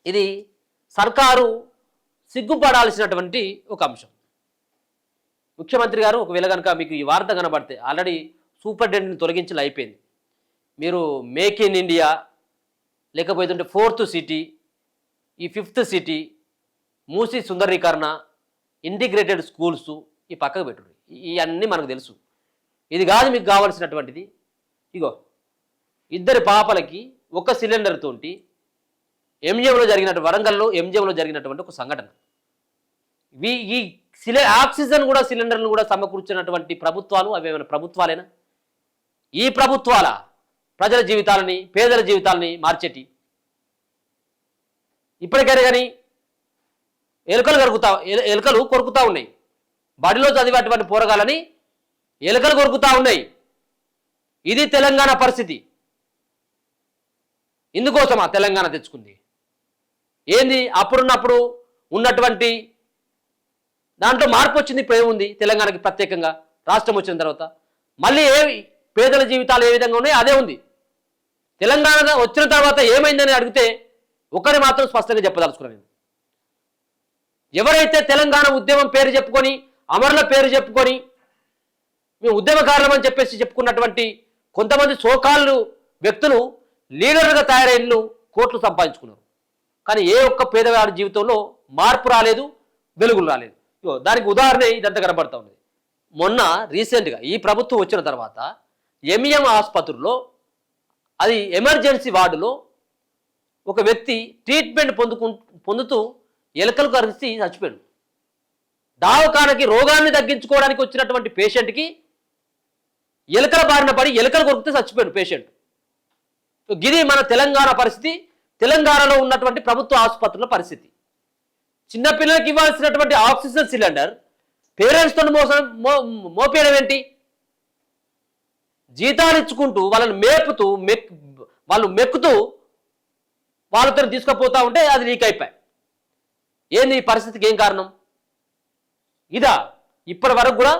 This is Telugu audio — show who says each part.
Speaker 1: ఇది సర్కారు సిగ్గుపడాల్సినటువంటి ఒక అంశం. ముఖ్యమంత్రి గారు ఒకవేళ కనుక మీకు ఈ వార్త కనబడితే ఆల్రెడీ సూపరింటెండెంట్ని తొలగించి అయిపోయింది. మీరు మేక్ ఇన్ ఇండియా లేకపోతే 4th సిటీ, ఈ 5th సిటీ, మూసి సుందరీకరణ, ఇంటిగ్రేటెడ్ స్కూల్స్ ఈ పక్కకు పెట్టు. ఇవన్నీ మనకు తెలుసు. ఇది కాదు మీకు కావాల్సినటువంటిది. ఇగో 2 పాపలకి ఒక సిలిండర్ తోటి ఎంజిఎంలో జరిగినటువంటి వరంగల్లో ఎంజిఎంలో జరిగినటువంటి ఒక సంఘటన. ఈ ఆక్సిజన్ కూడా సిలిండర్లను కూడా సమకూర్చినటువంటి ప్రభుత్వాలు అవేమైనా ప్రభుత్వాలేనా? ఈ ప్రభుత్వాల ప్రజల జీవితాలని, పేదల జీవితాలని మార్చేటి. ఇప్పటికైనా కానీ ఎలుకలు కొరుకుతా ఉన్నాయి. బడిలో చదివేటువంటి పోరగాలని ఎలుకలు కొరుకుతా ఉన్నాయి. ఇది తెలంగాణ పరిస్థితి. ఇందుకోసమా తెలంగాణ తెచ్చుకుంది? ఏంది అప్పుడున్నప్పుడు ఉన్నటువంటి దాంట్లో మార్పు వచ్చింది. ఇప్పుడు ఏముంది తెలంగాణకి ప్రత్యేకంగా రాష్ట్రం వచ్చిన తర్వాత? మళ్ళీ పేదల జీవితాలు ఏ విధంగా ఉన్నాయి అదే ఉంది. తెలంగాణ వచ్చిన తర్వాత ఏమైందని అడిగితే ఒకరి మాత్రం స్పష్టంగా చెప్పదలుచుకున్నాను. ఎవరైతే తెలంగాణ ఉద్యమం పేరు చెప్పుకొని, అమరుల పేరు చెప్పుకొని మేము ఉద్యమకారులం అని చెప్పేసి చెప్పుకున్నటువంటి కొంతమంది సోకాళ్ళు వ్యక్తులు లీడర్గా తయారైన కోట్లు సంపాదించుకున్నారు. కానీ ఏ ఒక్క పేదవాడి జీవితంలో మార్పు రాలేదు, వెలుగులు రాలేదు. దానికి ఉదాహరణ ఇదంతా కనబడతా ఉన్నది. మొన్న రీసెంట్గా ఈ ప్రభుత్వం వచ్చిన తర్వాత ఎంఎం ఆసుపత్రిలో, అది ఎమర్జెన్సీ వార్డులో ఒక వ్యక్తి ట్రీట్మెంట్ పొందుతూ ఎలుకలు కరిచి చచ్చిపోయాడు. దావకానకి రోగాన్ని తగ్గించుకోవడానికి వచ్చినటువంటి పేషెంట్కి ఎలుకల బారిన పడి ఎలుకలు కొరికితే చచ్చిపోయాడు పేషెంట్. గిది మన తెలంగాణ పరిస్థితి, తెలంగాణలో ఉన్నటువంటి ప్రభుత్వ ఆసుపత్రుల పరిస్థితి. చిన్నపిల్లలకి ఇవ్వాల్సినటువంటి ఆక్సిజన్ సిలిండర్ పేరెంట్స్తో మోపేయడం ఏంటి? జీతాలు ఇచ్చుకుంటూ వాళ్ళని మేపుతూ వాళ్ళు మెక్కుతూ వాళ్ళతో తీసుకుపోతా ఉంటే అది లీక్ అయిపోయాయి. ఏంది ఈ పరిస్థితికి ఏం కారణం? ఇదా ఇప్పటి వరకు కూడా